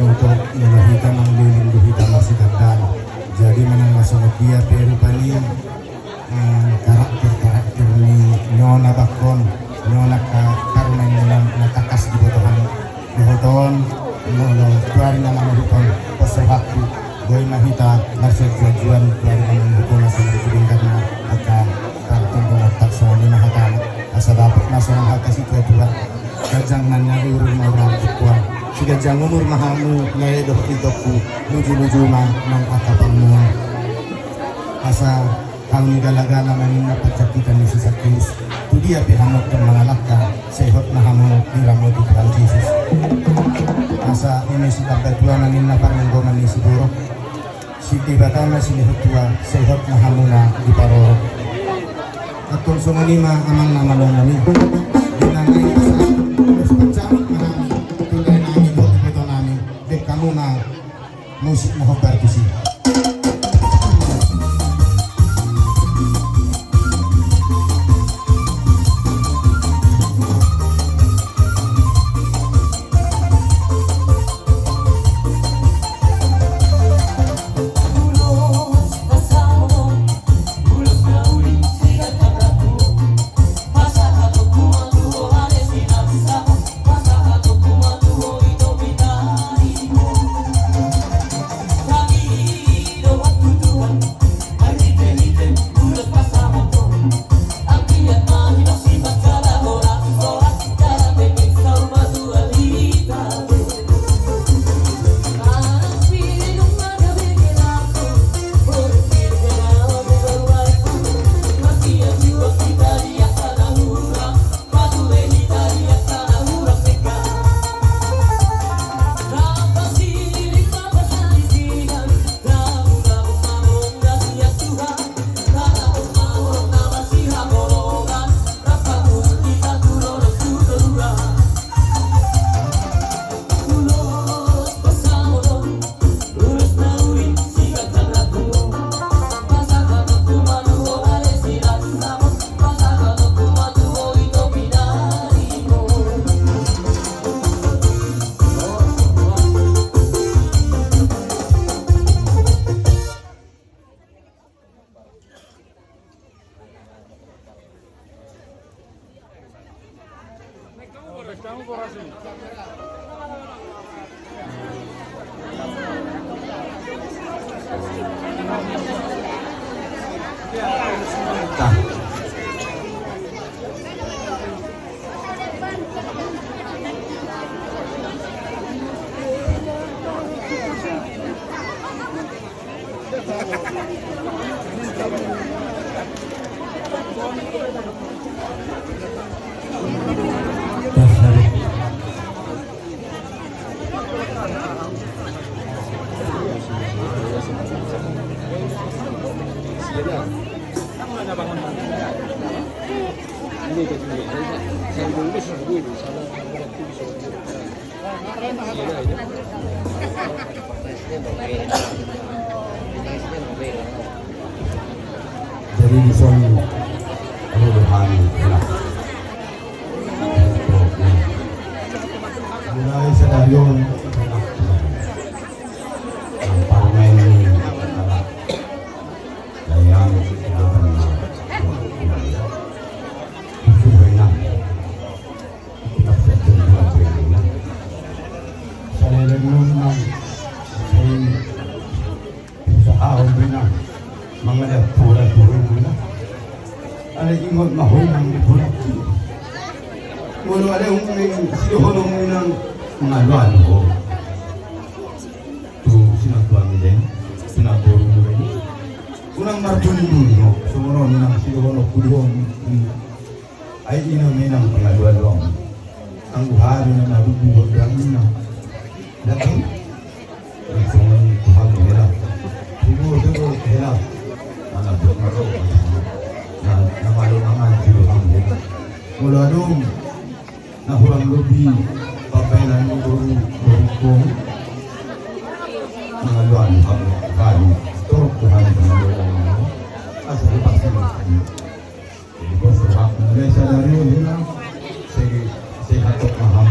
untuk menuhitan ang liling duhitan masih kadang. Jadi menang masunod dia pero pani karakter ni Nona Bakon, Nona karunay nilang natakas di botohan no tuari na manuhiton pasahaku boy mahita nasib tujuan tuari na manuhiton na sa marikibingkat na agka kartong bumatak sa ninahatan asa dapat nasa ng hata si tujuan kajang nangyari na orang tukuan si kajang umur mahamu ngayon doh-idoku nuju-nuju ng akapang mga asa kami gala-gala manin na pagkakitan ni si Zacchaeus tu dia pihamot ng mga lakka sa ihot na hamot ni Ramo di Francis asa ini si tabadua manin na pananggoman ni siguro si tibatama si nihutua sa ihot na hamuna di Paroro at kung sumanima amang namalong namin dinangay pa sa terus pagsamot marami tulay namin o ito namin dek kamu na musik na hobartisi. Jadi dison perubahan enak. Mulai stadion parmain ini adalah yang mga pura-pura na ala ingot mahon ang pura mulu ala sinuhulong ng mga lualo tu sinatuan din sinapuro mo rin unang martuni mo sumuron ng sinuhulong kulihong ay inamin ng mga lualo ang buhari na narubuhod lang na laking sumuron kuhag nila siguro nila anak bermaro na namalungan siluhang din mula doon na hulang lubi papailan ng burukong mga luan kami turok Tuhan mga luan mo asa ipaksin jadi ko sa mulai sa dari nila sige hatok maham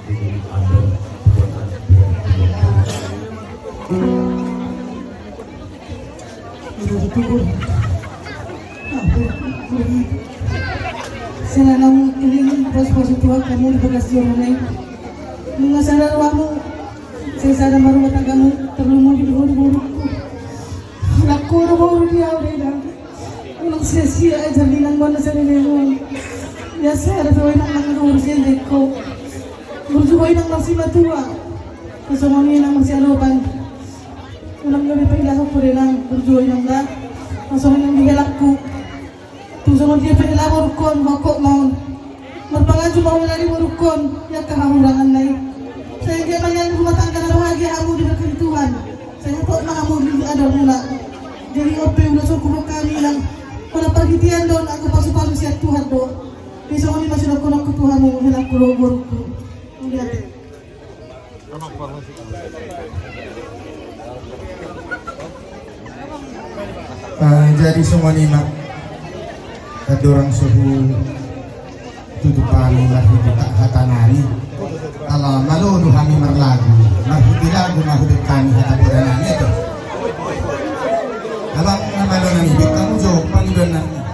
di andon buat tubur. Sila nang iling pos-pos tuwa kamu di bagasyon na mga sararwa mo sa sana marumat ang kamu terlumong di buru-buru ko. Lakuro mo di awre na unang siya-siya ay sardinan mo na sarili mo. Biasa ada tuwa nang nangurusyan deko. Burjuhoy nang masih matua. Kasumami nang masih alupan. Unang gabi pa ilasok ko rin ang burjuhoy nang da. Kasumami nang digalak ko. Tusunod dia penilabor kon hokok maun. Merpangan cuma ulari borukon yang kehamurangan lain. Saya dia banyak rumah tangga na bahagia kamu diberkati Tuhan. Saya kok mengamu di ada mula. Jadi ope udah suku kami lang. Pada pergitian don aku pasu-pasu siap Tuhan do. Bisa kami masih lakukan aku Tuhanmu hilang kulo borukku. Lihat. Jadi semua ni mak kadorang suhu tutupan marhidi tak hatanani kalau malu kami merlagu marhidi lagu mahudut kami hatapuranani itu abang malu nani hidup kamu jauh panggilan nani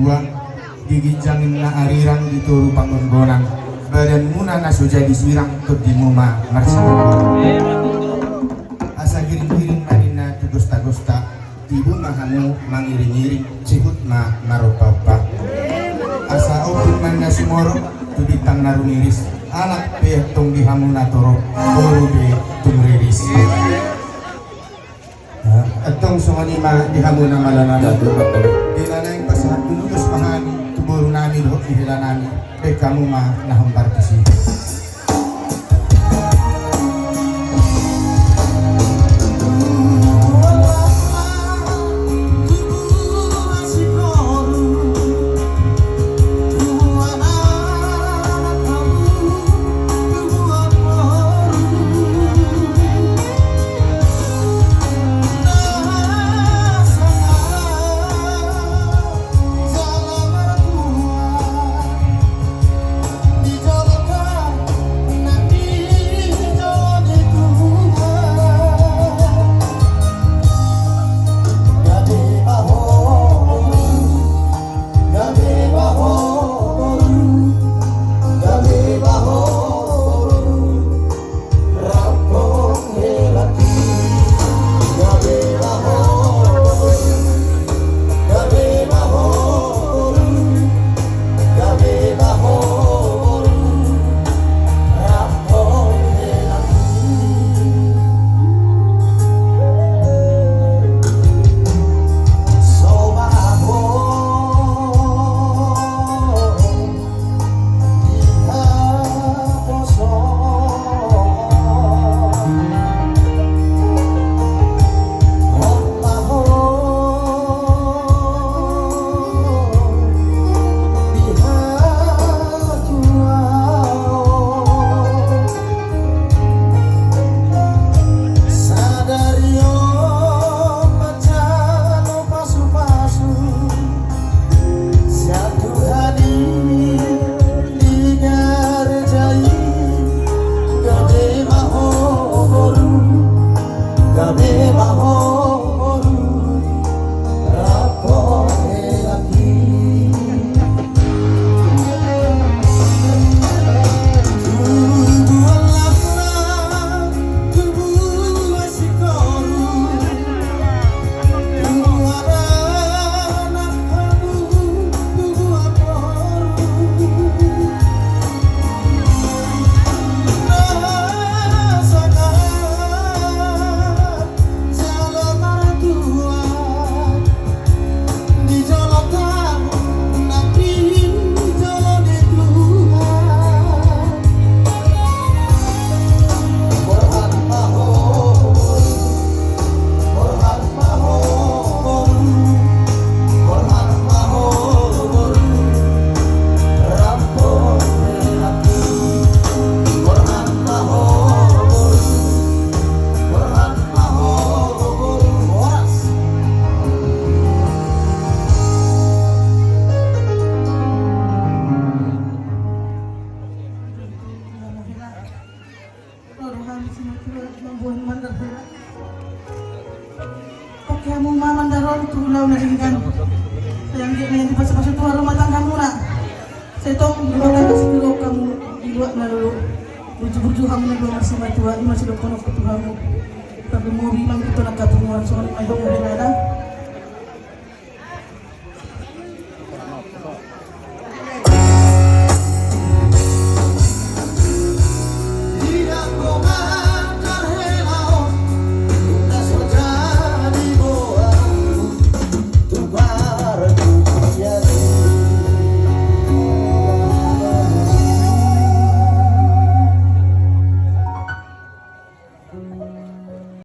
tua gigijangin na arirang dituru panggongonang badan muna na jadi sirang tut di muma marsiman asa giring-giring manina tu gusta-gusta tibu mahamu mangiring-iring cihut ma maropapa asa opun man na sumoro tu bitang narumiris anak pe tong dihamu na toro bolu be tumriris atong sunganima dihamu na malanana dila na yung pasahat dunugos pahani tuburo namin hok dihila namin pe kamu ma nahampar kasi kamu maman daron tulau na ingkan sayang di main di pasal-pasal tua rumah tangga kamu nak saya tahu gimana kasih dulu kamu dibuat na dulu buju-buju kamu na dulu masih tua ini masih dokter kamu tapi mau bilang kita nak ketemuan soalnya mai dong